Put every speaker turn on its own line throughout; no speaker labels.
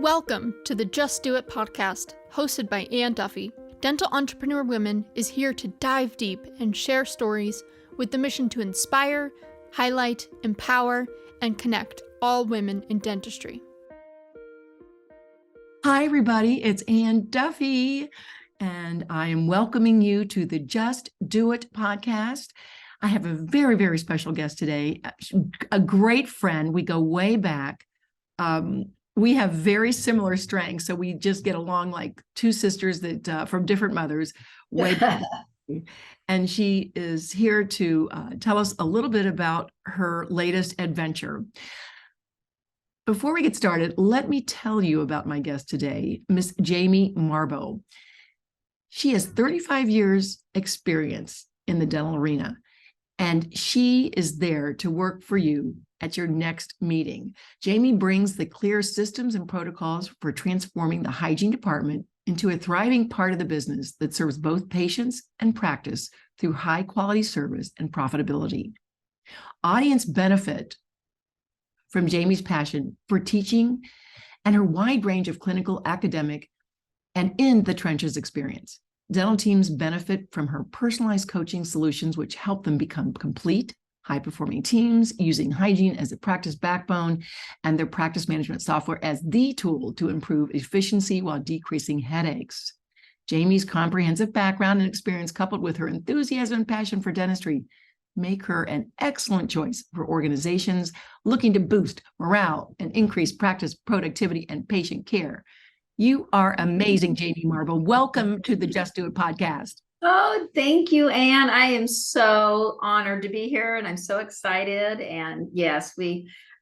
Welcome to the Just Do It podcast, hosted by Anne Duffy. Dental Entrepreneur Women is here to dive deep and share stories with the mission to inspire, highlight, empower, and connect all women in dentistry.
Hi, everybody. It's Anne Duffy, and I am welcoming you to the Just Do It podcast. I have a very, very special guest today, a great friend. We go way back. We have very similar strengths, so we just get along like two sisters that from different mothers way back. And she is here to tell us a little bit about her latest adventure. Before we get started, let me tell you about my guest today, Miss Jamie Marboe. She has 35 years experience in the dental arena, and she is there to work for you at your next meeting. Jamie brings the clear systems and protocols for transforming the hygiene department into a thriving part of the business that serves both patients and practice through high quality service and profitability. Audience benefit from Jamie's passion for teaching and her wide range of clinical, academic, and in the trenches experience. Dental teams benefit from her personalized coaching solutions, which help them become complete, high-performing teams using hygiene as a practice backbone and their practice management software as the tool to improve efficiency while decreasing headaches. Jamie's comprehensive background and experience, coupled with her enthusiasm and passion for dentistry, make her an excellent choice for organizations looking to boost morale and increase practice productivity and patient care. You are amazing, Jamie Marboe. Welcome to the Just Do It podcast.
Oh, thank you, Anne. I am so honored to be here, and I'm so excited. And yes,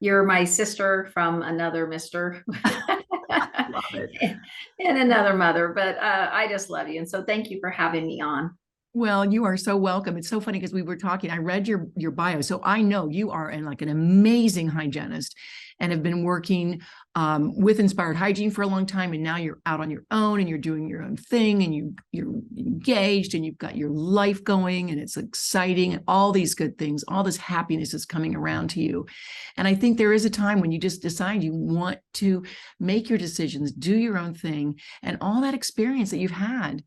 you're my sister from another mister
Love it.
and another mother, but I just love you. And so thank you for having me on.
Well, you are so welcome. It's so funny because we were talking, I read your bio, so I know you are an amazing hygienist and have been working with Inspired Hygiene for a long time, and now you're out on your own and you're doing your own thing, and you're engaged and you've got your life going, and it's exciting, and all these good things, all this happiness is coming around to you. And I think there is a time when you just decide you want to make your decisions, do your own thing, and all that experience that you've had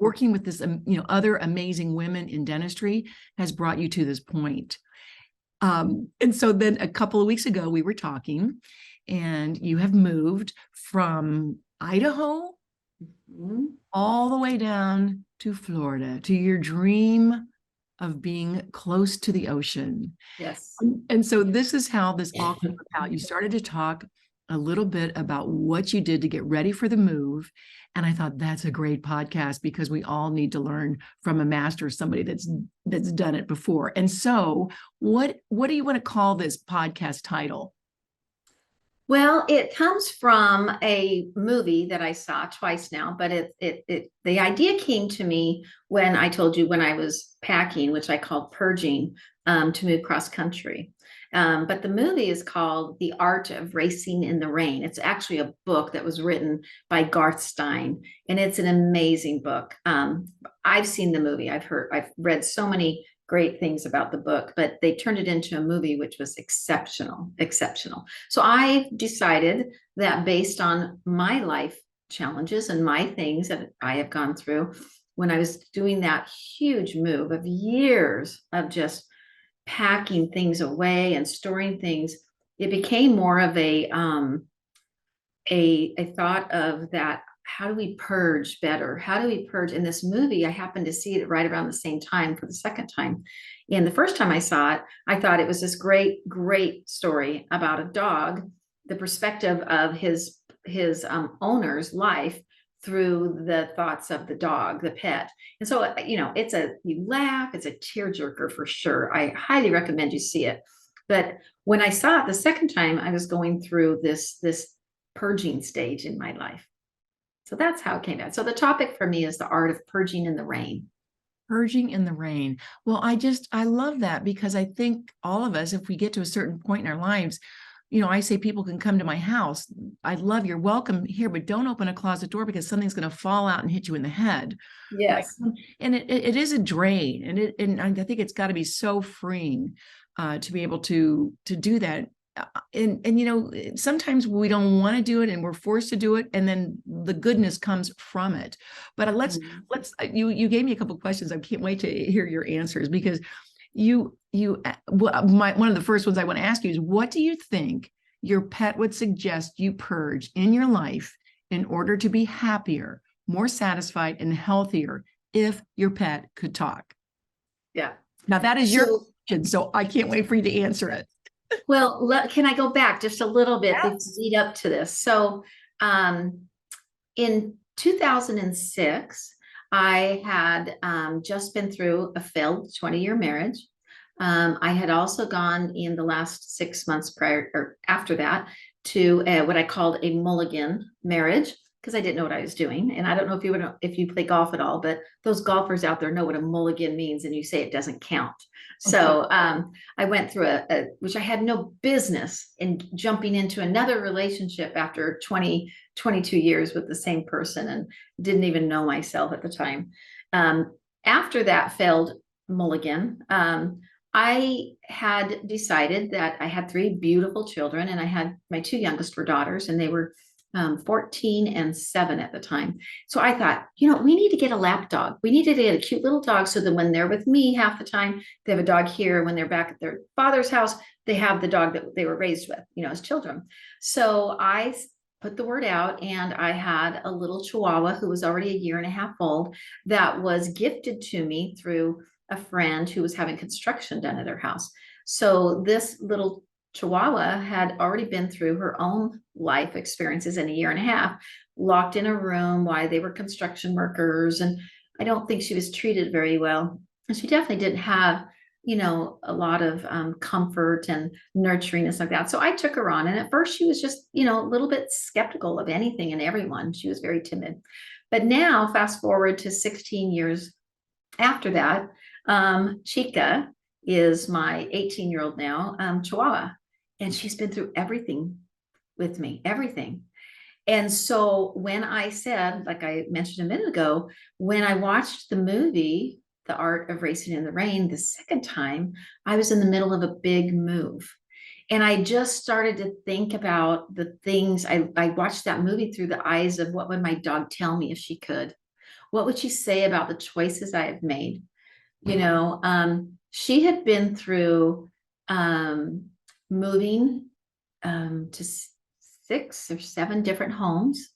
working with this, other amazing women in dentistry has brought you to this point. And so then a couple of weeks ago, we were talking, and you have moved from Idaho all the way down to Florida to your dream of being close to the ocean.
Yes.
And so this is how this all came about. You started to talk a little bit about what you did to get ready for the move. And I thought that's a great podcast because we all need to learn from a master, somebody that's done it before. And so what do you want to call this podcast title?
Well, it comes from a movie that I saw twice now, but the idea came to me when I told you when I was packing, which I called Purging, to move cross country. But the movie is called The Art of Racing in the Rain. It's actually a book that was written by Garth Stein, and it's an amazing book. I've seen the movie. I've read so many great things about the book, but they turned it into a movie, which was exceptional. So I decided that based on my life challenges and my things that I have gone through, when I was doing that huge move of years of just packing things away and storing things, it became more of a thought of that. How do we purge better? How do we purge? In this movie, I happened to see it right around the same time for the second time. And the first time I saw it, I thought it was this great story about a dog, the perspective of his owner's life through the thoughts of the dog, the pet. And so, you laugh, it's a tearjerker for sure. I highly recommend you see it. But when I saw it the second time, I was going through this purging stage in my life. So that's how it came out. So the topic for me is the art of purging in the rain.
Purging in the rain. Well, I love that because I think all of us, if we get to a certain point in our lives, I say people can come to my house. I love you're welcome here, but don't open a closet door because something's going to fall out and hit you in the head.
Yes.
And it is a drain. And I think it's got to be so freeing to be able to do that and sometimes we don't want to do it and we're forced to do it, and then the goodness comes from it. But let's you gave me a couple of questions. I can't wait to hear your answers, because one of the first ones I want to ask you is, what do you think your pet would suggest you purge in your life in order to be happier, more satisfied, and healthier if your pet could talk?
Yeah.
Now that is your question, so I can't wait for you to answer it.
Well, can I go back just a little bit to lead up to this? So, in 2006, I had just been through a failed 20-year marriage. I had also gone in the last 6 months prior or after that to what I called a mulligan marriage, because I didn't know what I was doing. And I don't know if you play golf at all, but those golfers out there know what a mulligan means, and you say it doesn't count. So I went through which I had no business in jumping into another relationship after 22 years with the same person, and didn't even know myself at the time. After that failed mulligan, I had decided that I had 3 beautiful children, and I had my 2 youngest were daughters, and they were 14 and 7 at the time. So I thought, we need to get a lap dog. We need to get a cute little dog so that when they're with me half the time, they have a dog here. When they're back at their father's house, they have the dog that they were raised with, as children. So I put the word out, and I had a little Chihuahua who was already a year and a half old that was gifted to me through a friend who was having construction done at their house. So this little Chihuahua had already been through her own life experiences in a year and a half, locked in a room while they were construction workers. And I don't think she was treated very well. And she definitely didn't have, a lot of comfort and nurturingness like that. So I took her on. And at first she was just, a little bit skeptical of anything and everyone. She was very timid. But now, fast forward to 16 years after that, Chica is my 18-year-old now, Chihuahua. And she's been through everything with me, everything. And so when I said, like I mentioned a minute ago, when I watched the movie, The Art of Racing in the Rain, the second time, I was in the middle of a big move. And I just started to think about the things. I watched that movie through the eyes of, what would my dog tell me if she could? What would she say about the choices I have made? She had been through moving to 6 or 7 different homes.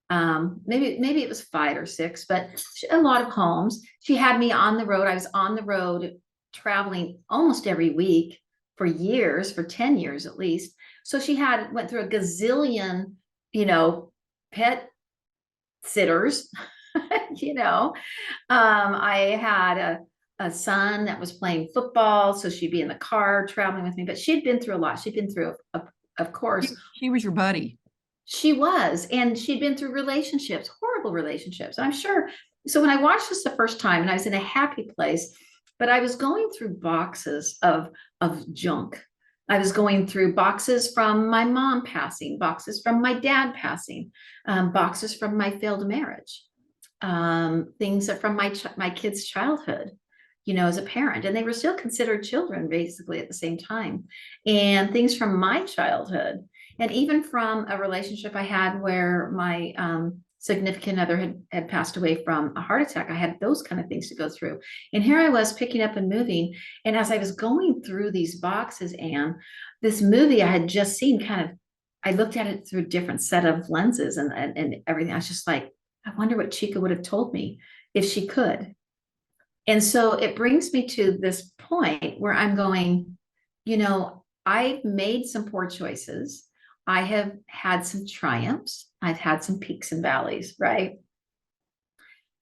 Maybe it was 5 or 6, but a lot of homes. She had me on the road. I was on the road traveling almost every week for years, for 10 years at least. So she went through a gazillion, pet sitters. I had a son that was playing football, so she'd be in the car traveling with me, but she'd been through a lot. She'd been through, of course.
She was your buddy.
She was, and she'd been through relationships, horrible relationships. I'm sure. So when I watched this the first time, and I was in a happy place, but I was going through boxes of junk. I was going through boxes from my mom passing, boxes from my dad passing, boxes from my failed marriage, things from my kids' childhood, as a parent, and they were still considered children basically at the same time, and things from my childhood, and even from a relationship I had where my significant other had passed away from a heart attack. I had those kind of things to go through. And here I was picking up and moving. And as I was going through these boxes, Anne, this movie I had just seen I looked at it through a different set of lenses and everything. I was just like, I wonder what Chica would have told me if she could. And so it brings me to this point where I'm going, I've made some poor choices. I have had some triumphs. I've had some peaks and valleys, right?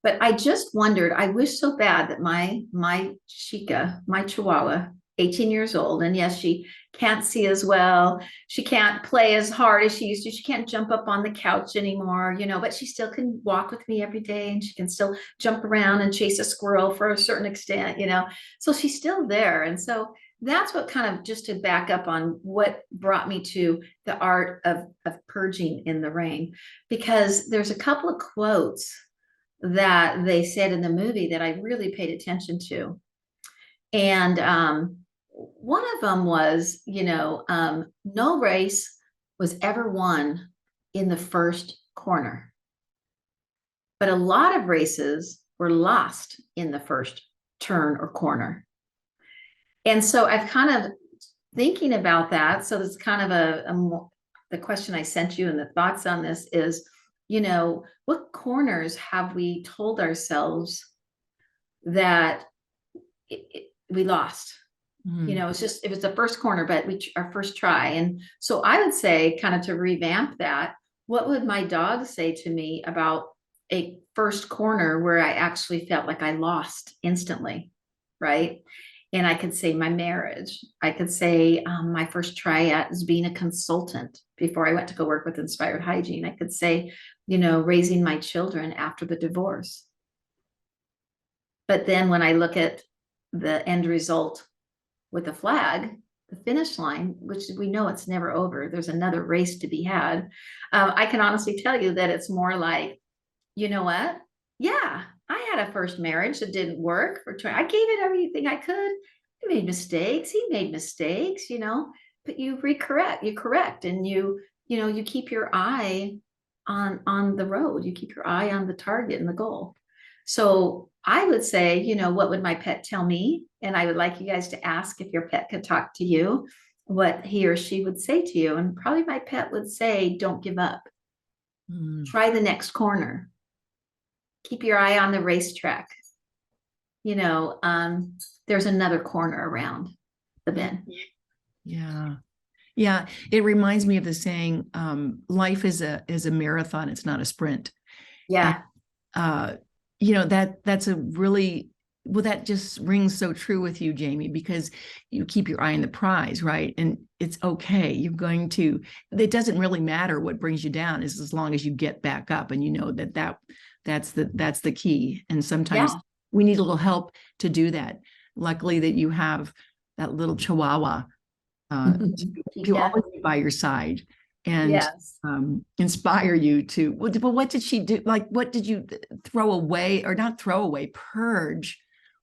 But I just wondered, I wish so bad that my Chica, my Chihuahua, 18 years old, and yes, she can't see as well. She can't play as hard as she used to. She can't jump up on the couch anymore, but she still can walk with me every day, and she can still jump around and chase a squirrel for a certain extent, So she's still there. And so that's what kind of, just to back up on what brought me to the art of purging in the rain, because there's a couple of quotes that they said in the movie that I really paid attention to. And one of them was, no race was ever won in the first corner, but a lot of races were lost in the first turn or corner. And so I've kind of thinking about that. So it's kind of the question I sent you and the thoughts on this is, what corners have we told ourselves that we lost? It was the first corner, but our first try. And so I would say, kind of to revamp that, what would my dog say to me about a first corner where I actually felt like I lost instantly, right? And I could say my marriage. I could say my first try as being a consultant before I went to go work with Inspired Hygiene. I could say, raising my children after the divorce. But then when I look at the end result with the flag, the finish line, which we know it's never over, there's another race to be had. I can honestly tell you that it's more like, you know what? Yeah, I had a first marriage that didn't work. I gave it everything I could. I made mistakes. He made mistakes, but you correct, and you keep your eye on the road. You keep your eye on the target and the goal. So I would say, what would my pet tell me? And I would like you guys to ask if your pet could talk to you, what he or she would say to you. And probably my pet would say, don't give up. Try the next corner. Keep your eye on the racetrack. There's another corner around the bend.
Yeah. Yeah. It reminds me of the saying, life is a marathon. It's not a sprint.
Yeah.
And, that's a really, well, that just rings so true with you, Jamie, because you keep your eye on the prize, right? And it's okay. It doesn't really matter what brings you down as long as you get back up and that's the key. And sometimes we need a little help to do that. Luckily that you have that little chihuahua to always be by your side and inspire you to, but what did she do? Like, what did you throw away or not throw away, purge?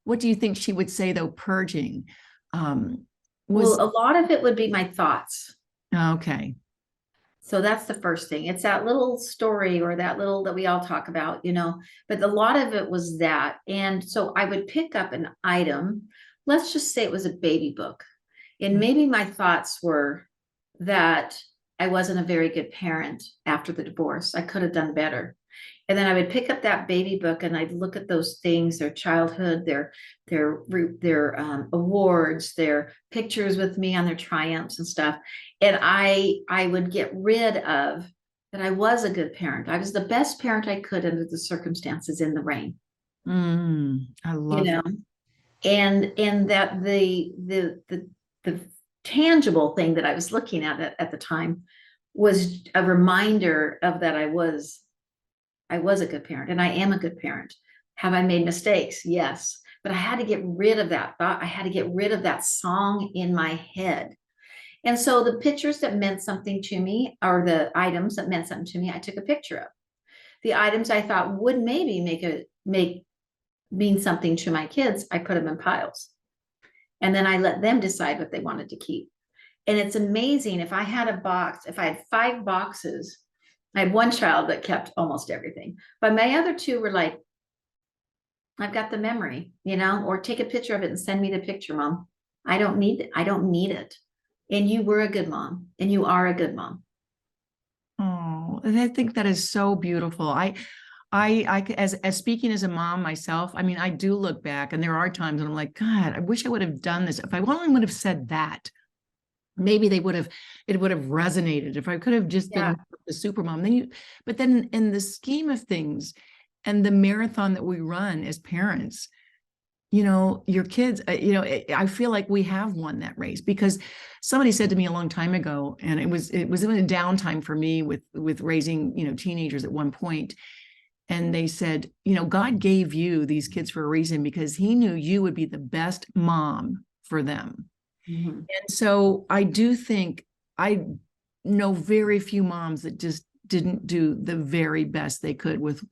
What do you think she would say though, purging?
Well, a lot of it would be my thoughts.
Okay.
So that's the first thing. It's that little story or that we all talk about, but a lot of it was that. And so I would pick up an item. Let's just say it was a baby book. And maybe my thoughts were that I wasn't a very good parent after the divorce. I could have done better. And then I would pick up that baby book and I'd look at those things, their childhood, their awards, their pictures with me on their triumphs and stuff. And I would get rid of that I was a good parent. I was the best parent I could under the circumstances in the rain.
I love that.
And that the tangible thing that I was looking at the time was a reminder of that I was a good parent and I am a good parent. Have I made mistakes? Yes. But I had to get rid of that thought. I had to get rid of that song in my head. And so the pictures that meant something to me, or the items that meant something to me, I took a picture of. The items I thought would maybe mean something to my kids, I put them in piles. And then I let them decide what they wanted to keep. And it's amazing. If I had 5 boxes, I had one child that kept almost everything, but my other 2 were like, I've got the memory, or take a picture of it and send me the picture, Mom. I don't need it. I don't need it. And you were a good mom and you are a good mom.
Oh, I think that is so beautiful. I as speaking as a mom myself, I mean, I do look back and there are times when I'm like, God, I wish I would have done this. If I only would have said that, maybe it would have resonated. If I could have just been the super mom, but then in the scheme of things and the marathon that we run as parents, your kids, I feel like we have won that race because somebody said to me a long time ago, and it was in a downtime for me with raising, teenagers at one point. And they said, God gave you these kids for a reason because he knew you would be the best mom for them. Mm-hmm. And so I do think I know very few moms that just didn't do the very best they could with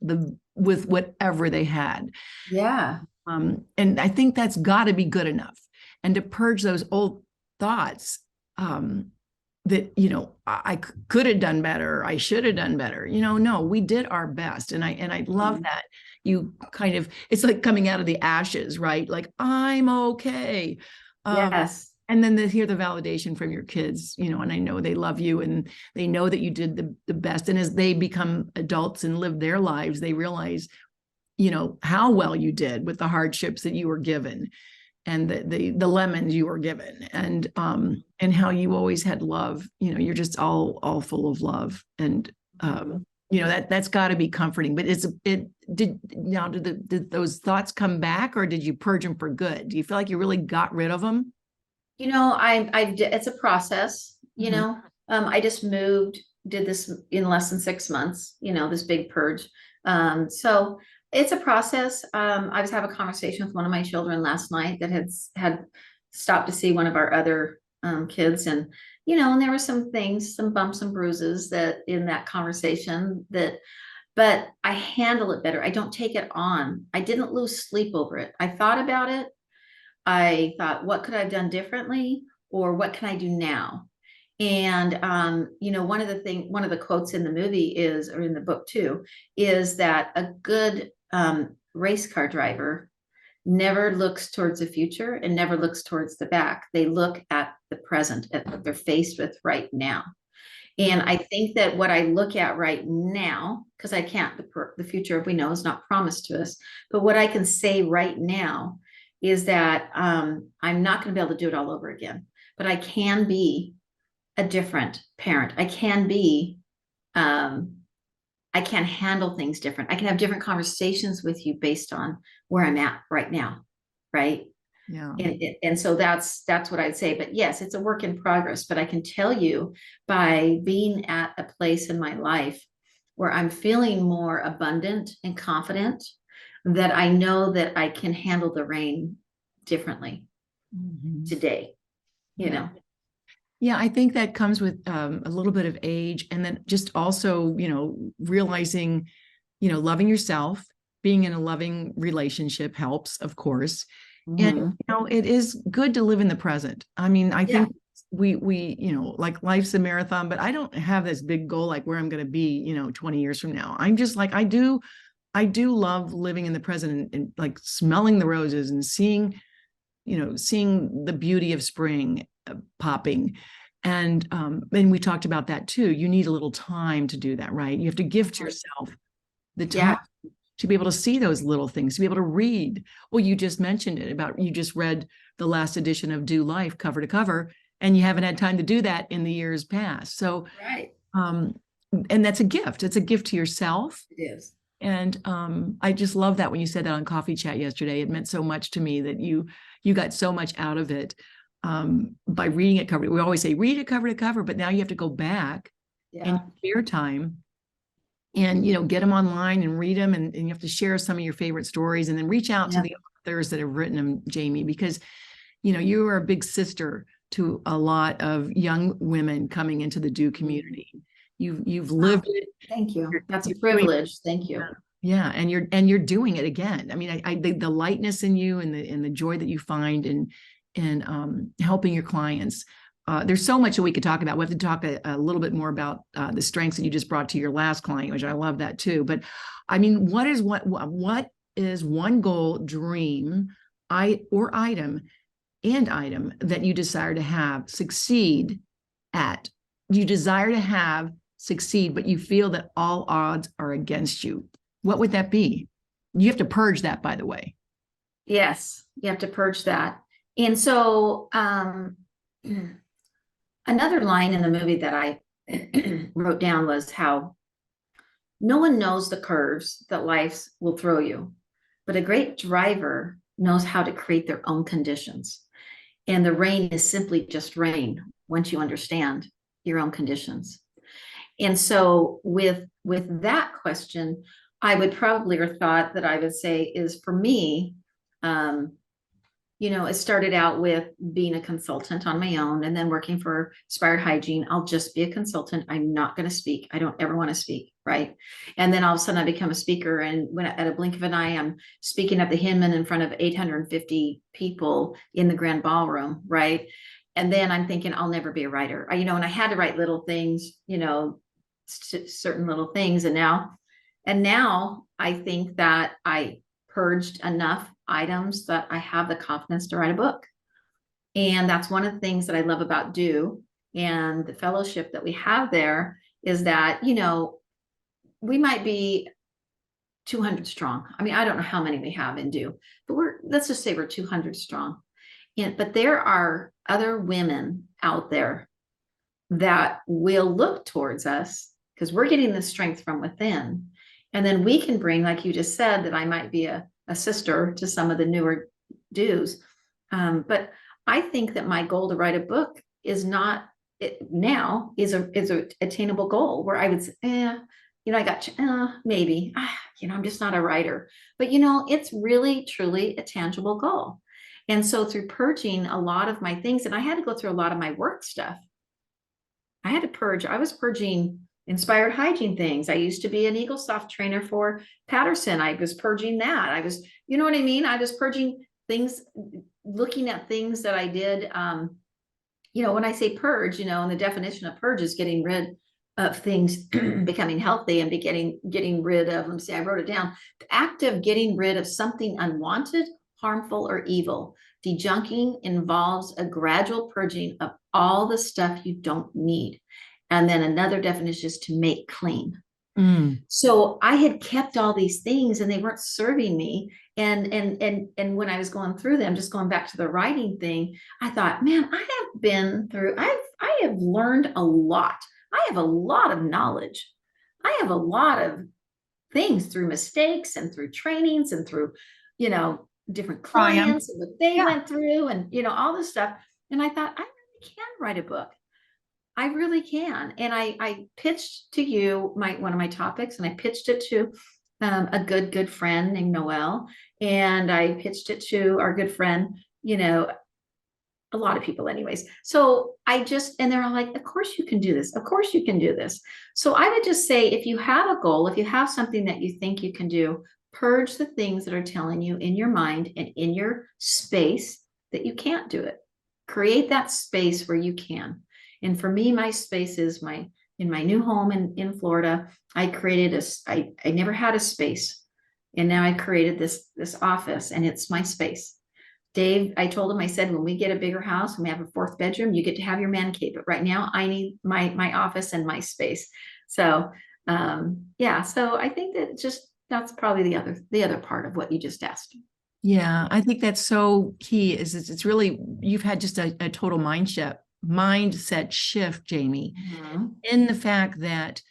whatever they had.
Yeah.
And I think that's got to be good enough. and to purge those old thoughts that, you know, I could have done better, I should have done better. You know, no, we did our best. And I love that you kind of, it's like coming out of the ashes, right? Like, I'm okay.
Yes.
And then to hear the validation from your kids, you know, and I know they love you and they know that you did the best. And as they become adults and live their lives, they realize, you know, how well you did with the hardships that you were given and the lemons you were given, and how you always had love. You know, you're just all full of love. And you know, that's got to be comforting. But did those thoughts come back, or did you purge them for good? Do you feel like you really got rid of them?
You know, it's a process, you know. I just did this in less than 6 months, you know, this big purge. So it's a process. I was having a conversation with one of my children last night that had stopped to see one of our other kids, and you know, and there were some things, some bumps and bruises that in that conversation but I handle it better. I don't take it on. I didn't lose sleep over it. I thought about it. I thought, what could I have done differently, or what can I do now? And you know, one of the quotes in the movie is, or in the book too, is that a good race car driver never looks towards the future and never looks towards the back. They look at the present, at what they're faced with right now. And I think that what I look at right now, because I can't, the future, we know, is not promised to us, but what I can say right now is that I'm not going to be able to do it all over again, but I can be a different parent. I can be, I can handle things different. I can have different conversations with you based on where I'm at right now. Right.
Yeah.
And so that's what I'd say. But yes, it's a work in progress. But I can tell you, by being at a place in my life where I'm feeling more abundant and confident, that I know that I can handle the rain differently today, you know.
Yeah, I think that comes with a little bit of age, and then just also, you know, realizing, you know, loving yourself, being in a loving relationship helps, of course. And, you know, it is good to live in the present. I mean, I think we, you know, like life's a marathon, but I don't have this big goal, like where I'm going to be, you know, 20 years from now. I'm just like, I do love living in the present and like smelling the roses and seeing, you know, seeing the beauty of spring popping. And we talked about that too. You need a little time to do that, right? You have to gift yourself the time to be able to see those little things, to be able to read. Well, you just mentioned it about, you just read the last edition of Dew.Life cover to cover, and you haven't had time to do that in the years past. So, and that's a gift. It's a gift to yourself.
It is.
And I just love that when you said that on Coffee Chat yesterday. It meant so much to me that you got so much out of it by reading it cover. We always say read it cover to cover, but now you have to go back in your time and, you know, get them online and read them, and you have to share some of your favorite stories, and then reach out to the authors that have written them, Jamie, because, you know, you are a big sister to a lot of young women coming into the Dew community. You've lived it.
Thank you. That's a privilege. Thank you.
Yeah, and you're doing it again. I mean, the lightness in you and the joy that you find in helping your clients. There's so much that we could talk about. We have to talk a little bit more about the strengths that you just brought to your last client, which I love that too. But I mean, what is one goal, dream, item that you desire to have succeed at? You desire to have succeed, but you feel that all odds are against you. What would that be? You have to purge that, by the way.
Yes, you have to purge that. And so another line in the movie that I wrote down was how no one knows the curves that life will throw you, but a great driver knows how to create their own conditions. And the rain is simply just rain once you understand your own conditions. And so with that question, I would probably, or thought that I would say is, for me, you it started out with being a consultant on my own and then working for Inspired Hygiene. I'll just be a consultant. I'm not going to speak. I don't ever want to speak. Right. And then all of a sudden I become a speaker. And when at a blink of an eye, I'm speaking at the Hinman in front of 850 people in the grand ballroom. Right. And then I'm thinking I'll never be a writer. And I had to write little things, certain little things. And now I think that I purged enough items that I have the confidence to write a book. And that's one of the things that I love about Dew and the fellowship that we have there is that, we might be 200 strong. I mean, I don't know how many we have in Dew, but let's just say we're 200 strong. But there are other women out there that will look towards us because we're getting the strength from within. And then we can bring, like you just said, that I might be a sister to some of the newer Dews. But I think that my goal to write a book is not now is a attainable goal where I would say, I got maybe, I'm just not a writer, but it's really, truly a tangible goal. And so through purging a lot of my things, and I had to go through a lot of my work stuff. I had to purge. I was purging Inspired Hygiene things. I used to be an Eaglesoft trainer for Patterson. I was purging that. I was, you know what I mean? I was purging things, looking at things that I did. When I say purge, and the definition of purge is getting rid of things, becoming healthy and getting rid of, let me see, I wrote it down. The act of getting rid of something unwanted, harmful, or evil. Dejunking involves a gradual purging of all the stuff you don't need. And then another definition is to make clean. So I had kept all these things and they weren't serving me. And when I was going through them, just going back to the writing thing, I thought, man, I have learned a lot. I have a lot of knowledge. I have a lot of things through mistakes and through trainings and through, different clients and what they went through and, all this stuff. And I thought, I really can write a book. I really can. And I pitched to you one of my topics, and I pitched it to a good friend named Noelle. And I pitched it to our good friend, a lot of people anyways. So and they're all like, of course you can do this. Of course you can do this. So I would just say, if you have a goal, if you have something that you think you can do, purge the things that are telling you in your mind and in your space that you can't do it. Create that space where you can. And for me, my space is in my new home in Florida. I created I never had a space. And now I created this office, and it's my space. Dave, I told him, I said, when we get a bigger house and we have a 4th bedroom, you get to have your man cave. But right now I need my office and my space. So, so I think that that's probably the other part of what you just asked.
Yeah, I think that's so key. It's really, you've had just a total mindset shift, Jamie, in the fact that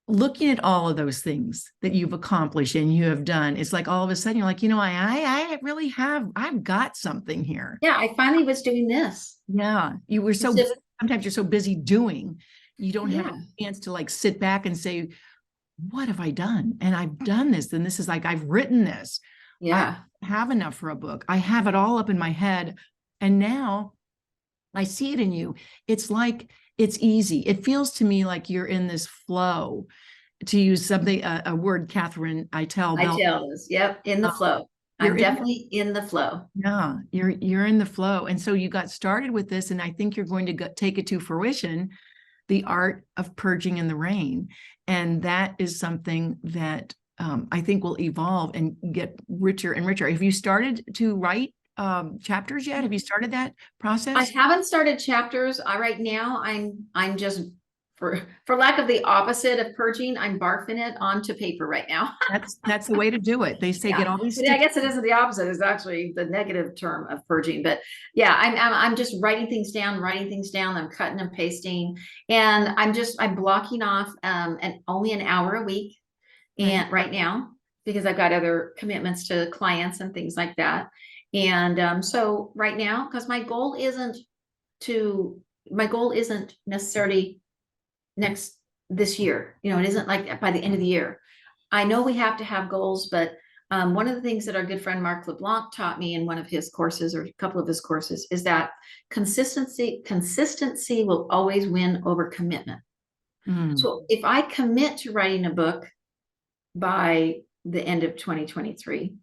looking at all of those things that you've accomplished and you have done, it's like all of a sudden you're like, I really I've got something here.
Yeah, I finally was doing this.
Yeah, you were sometimes you're so busy doing, you don't have a chance to like sit back and say, what have I done? And I've done this, and this is like, I've written this.
Yeah.
I have enough for a book. I have it all up in my head. And now I see it in you. It's like, it's easy. It feels to me like you're in this flow, to use something, a word, Catherine Eitel.
Is, yep, in the flow. I'm definitely in the flow.
Yeah, you're in the flow. And so you got started with this, and I think you're going to take it to fruition, the art of purging in the rain. And that is something that I think will evolve and get richer and richer. Have you started to write chapters yet? Have you started that process?
I haven't started chapters. Right now I'm just, for lack of the opposite of purging, I'm barfing it onto paper right now.
That's the way to do it. They say get all these.
I guess it isn't the opposite. It's actually the negative term of purging. But yeah, I'm just writing things down. I'm cutting and pasting, and I'm blocking off and only an hour a week, and right now, because I've got other commitments to clients and things like that. And so right now, because my goal isn't necessarily this year. It isn't like by the end of the year. I know we have to have goals, but one of the things that our good friend Mark LeBlanc taught me in one of his courses, or a couple of his courses, is that consistency will always win over commitment. So if I commit to writing a book by the end of 2023,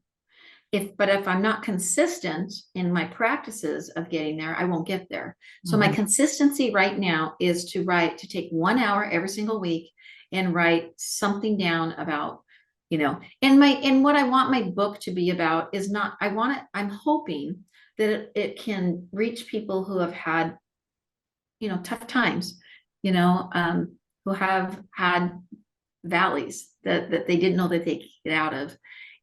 but if I'm not consistent in my practices of getting there, I won't get there. So my consistency right now is to take 1 hour every single week and write something down about, and what I want my book to be about is not, I'm hoping that it can reach people who have had, tough times, who have had valleys that they didn't know that they could get out of.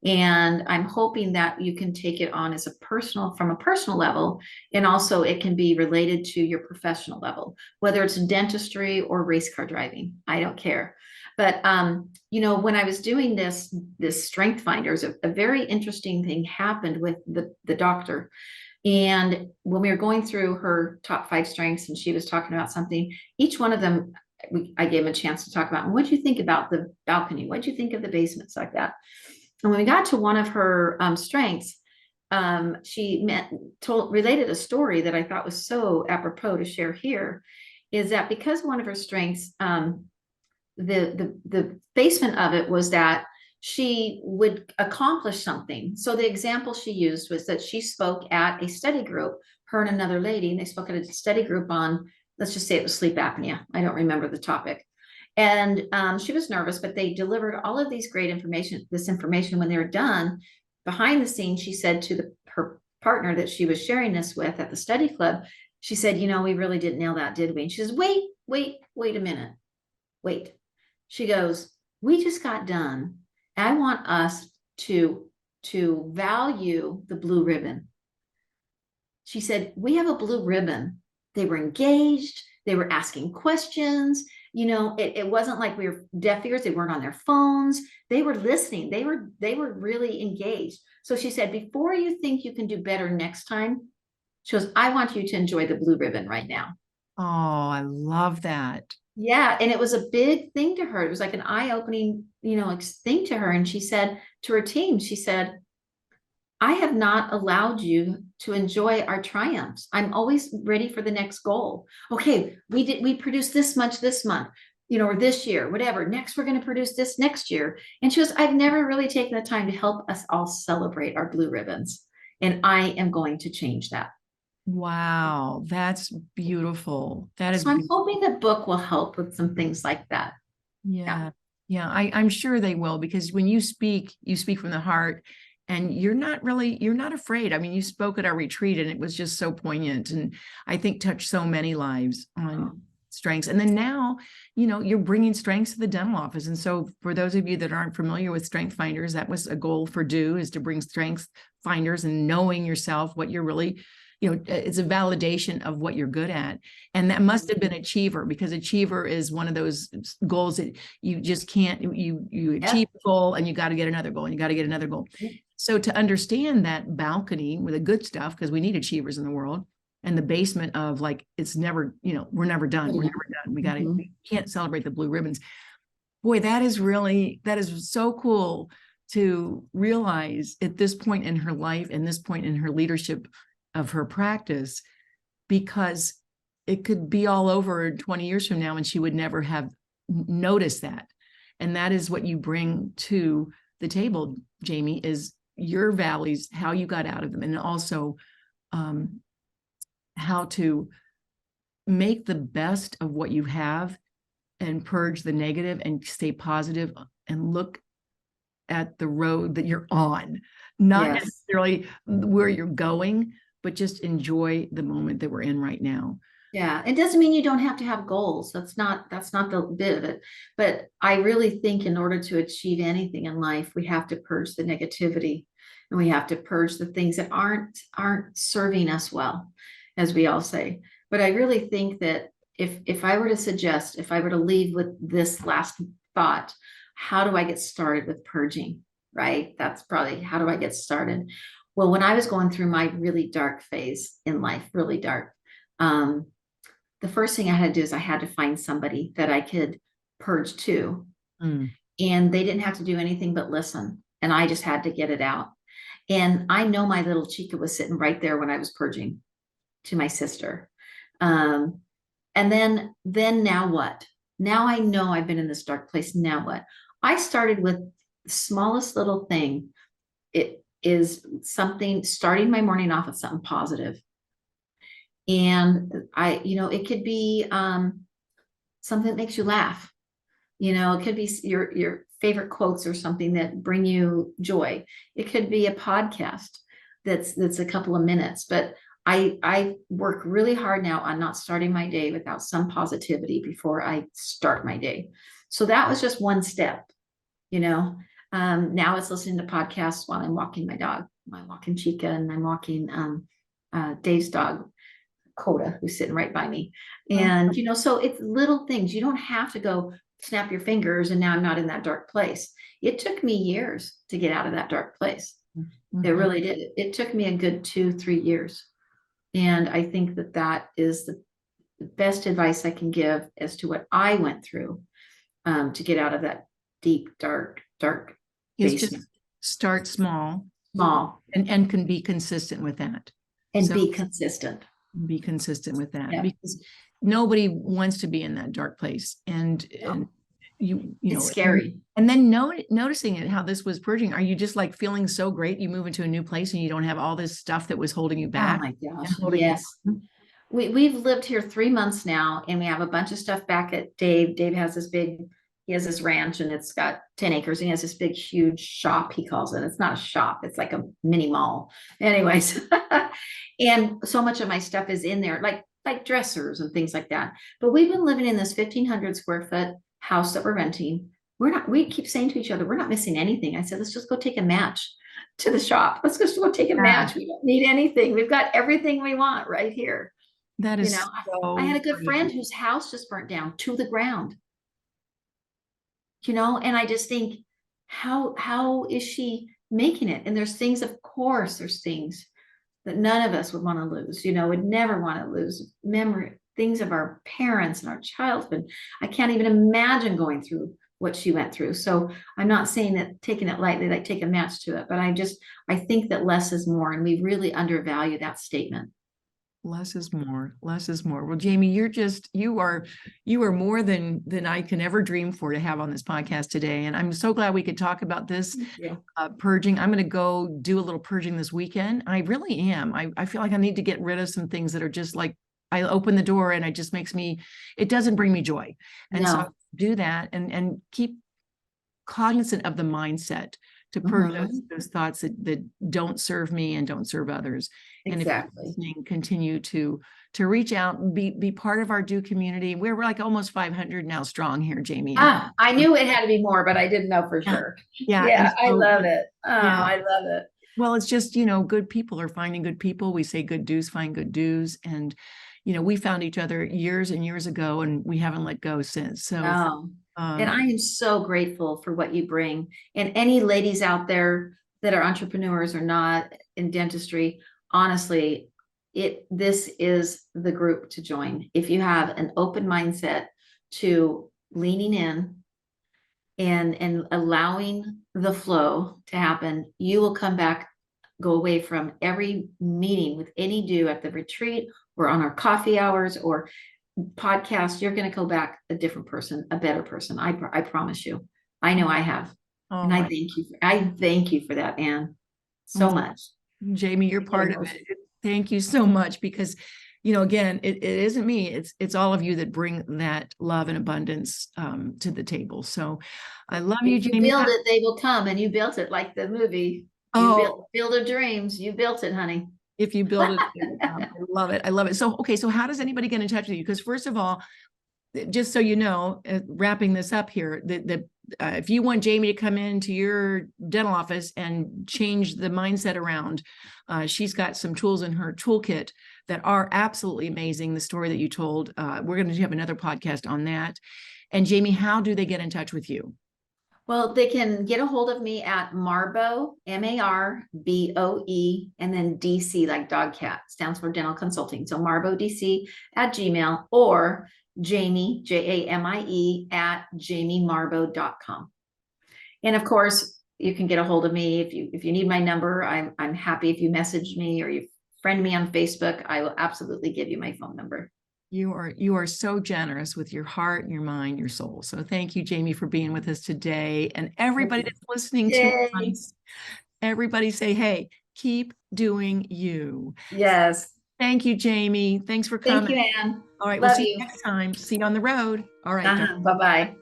And I'm hoping that you can take it on from a personal level, and also it can be related to your professional level, whether it's dentistry or race car driving. I don't care. But when I was doing this Strength Finders, a very interesting thing happened with the doctor. And when we were going through her top 5 strengths, and she was talking about something, each one of them, I gave him a chance to talk about. What do you think about the balcony? What do you think of the basements like that? And when we got to one of her strengths, she related a story that I thought was so apropos to share here, is that because one of her strengths, the basement of it was that she would accomplish something. So the example she used was that she spoke at a study group, her and another lady, and they spoke at a study group on, let's just say it was sleep apnea. I don't remember the topic. And she was nervous, but they delivered all of this information. When they were done, behind the scenes, she said to her partner that she was sharing this with at the study club, she said, we really didn't nail that, did we? And she says, wait a minute. Wait. She goes, we just got done. I want us to value the blue ribbon. She said, we have a blue ribbon. They were engaged. They were asking questions. It wasn't like we were deaf ears. They weren't on their phones. They were listening. They were really engaged. So she said, before you think you can do better next time, she goes, I want you to enjoy the blue ribbon right now.
Oh, I love that.
Yeah. And it was a big thing to her. It was like an eye-opening, thing to her. And she said to her team, she said, I have not allowed you to enjoy our triumphs. I'm always ready for the next goal. Okay, we produced this much this month, or this year, whatever. Next, we're going to produce this next year. And she goes, I've never really taken the time to help us all celebrate our blue ribbons. And I am going to change that.
Wow, that's beautiful. That is.
So I'm hoping the book will help with some things like that.
Yeah. I'm sure they will, because when you speak from the heart. And you're not afraid. I mean, you spoke at our retreat and it was just so poignant, and I think touched so many lives on strengths. And then now, you're bringing strengths to the dental office. And so for those of you that aren't familiar with Strength Finders, that was a goal for DEW, is to bring strength finders and knowing yourself, what you're really, it's a validation of what you're good at. And that must have been Achiever, because Achiever is one of those goals that you just can't, you achieve a goal and you got to get another goal and you got to get another goal. So to understand that balcony with the good stuff, because we need achievers in the world, and the basement of like, it's never, we're never done. We're never done. We can't celebrate the blue ribbons. Boy, that is so cool to realize at this point in her life and this point in her leadership of her practice, because it could be all over 20 years from now and she would never have noticed that. And that is what you bring to the table, Jamie, is your valleys, how you got out of them, and also how to make the best of what you have and purge the negative and stay positive and look at the road that you're on, not necessarily where you're going, but just enjoy the moment that we're in right now.
Yeah, it doesn't mean you don't have to have goals. That's not the bit of it. But I really think in order to achieve anything in life, we have to purge the negativity, and we have to purge the things that aren't serving us well, as we all say. But I really think that if I were to leave with this last thought, how do I get started with purging? Right? That's probably, how do I get started? Well, when I was going through my really dark phase in life, really dark, the first thing I had to do is I had to find somebody that I could purge to. And they didn't have to do anything but listen. and I just had to get it out. And I know my little Chica was sitting right there when I was purging to my sister. And then now what? Now I know I've been in this dark place. Now what? I started with the smallest little thing. It is something, starting my morning off with something positive. And it could be something that makes you laugh. It could be your favorite quotes or something that bring you joy. It could be a podcast that's a couple of minutes, but I work really hard now on not starting my day without some positivity before I start my day. So that was just one step, now it's listening to podcasts while I'm walking my dog. I'm walking Chica, and I'm walking Dave's dog, Coda, who's sitting right by me. And, so it's little things. You don't have to go snap your fingers and now I'm not in that dark place. It took me years to get out of that dark place. Mm-hmm. It really did. It took me a good 2-3 years. And I think that is the best advice I can give as to what I went through to get out of that deep, dark basement.
Just start small and can be consistent with that.
And be consistent.
Be consistent with that, because nobody wants to be in that dark place. And it's
scary.
And then noticing it, how this was purging. Are you just like feeling so great? You move into a new place and you don't have all this stuff that was holding you back.
Oh my gosh. Yes. We've lived here 3 months now, and we have a bunch of stuff back at Dave. Dave has he has this ranch, and it's got 10 acres, and he has this big, huge shop, he calls it. It's not a shop. It's like a mini mall. Anyways. And so much of my stuff is in there, like dressers and things like that. But we've been living in this 1,500 square foot house that we're renting. We keep saying to each other, we're not missing anything. I said, let's just go take a match to the shop. Let's just go take a match. We don't need anything. We've got everything we want right here.
That is
I had a good friend whose house just burnt down to the ground. And I just think, how is she making it? And there's things, of course, there's things that none of us would want to lose, would never want to lose memory, things of our parents and our childhood. I can't even imagine going through what she went through. So I'm not saying that taking it lightly, like take a match to it, but I think that less is more, and we really undervalue that statement.
Less is more. Well, Jamie, you are more than I can ever dream for to have on this podcast today. And I'm so glad we could talk about this purging. I'm going to go do a little purging this weekend. I really am. I feel like I need to get rid of some things that are just like, I open the door and it doesn't bring me joy. And so I'll do that and keep cognizant of the mindset to purge those thoughts that don't serve me and don't serve others.
Exactly.
And if you're listening, continue to reach out and be part of our DEW community. We're like almost 500 now strong here, Jamie.
I knew it had to be more, but I didn't know for sure. Yeah. I love it. I love it.
Well, it's just, good people are finding good people. We say good dues find good dues. And, we found each other years and years ago, and we haven't let go since. So,
and I am so grateful for what you bring. And any ladies out there that are entrepreneurs or not in dentistry, honestly, this is the group to join. If you have an open mindset to leaning in and allowing the flow to happen, you will come back, go away from every meeting with any DEW at the retreat or on our coffee hours or podcast. You're going to go back a different person, a better person. I promise you. I know I have. And I thank you for that, Anne, so much.
Jamie, you're part of it. Thank you so much, because, again, it isn't me. It's all of you that bring that love and abundance to the table. So I love you, Jamie.
If you build it, they will come. And you built it like the movie. Build of dreams. You built it, honey.
If you build it, I love it. I love it. So, okay. So how does anybody get in touch with you? Because first of all, just so you know, wrapping this up here, if you want Jamie to come into your dental office and change the mindset around, she's got some tools in her toolkit that are absolutely amazing. The story that you told, we're going to have another podcast on that. And Jamie, how do they get in touch with you?
Well, they can get a hold of me at Marboe, MARBOE, and then DC, like dog cat, stands for dental consulting. So marboedc at Gmail, or Jamie, JAMIE, at jamiemarboe.com. And of course, you can get a hold of me. If you need my number, I'm happy. If you message me or you friend me on Facebook, I will absolutely give you my phone number.
You are so generous with your heart, your mind, your soul. So thank you, Jamie, for being with us today. And everybody that's listening to
Yay.
us, everybody say, hey, keep doing you.
Yes.
Thank you, Jamie. Thanks for coming.
Thank you, Anne.
All right, we'll
Love
see you
you.
next time. See you on the road. All right.
Bye-bye.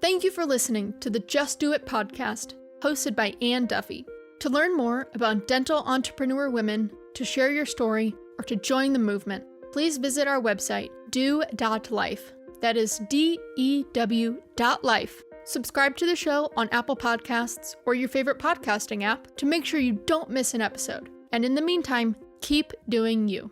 Thank you for listening to the Just Do It podcast, hosted by Anne Duffy. To learn more about dental entrepreneur women, to share your story, or to join the movement, please visit our website, dew.life. That is DEW.life. Subscribe to the show on Apple Podcasts or your favorite podcasting app to make sure you don't miss an episode. And in the meantime, keep doing you.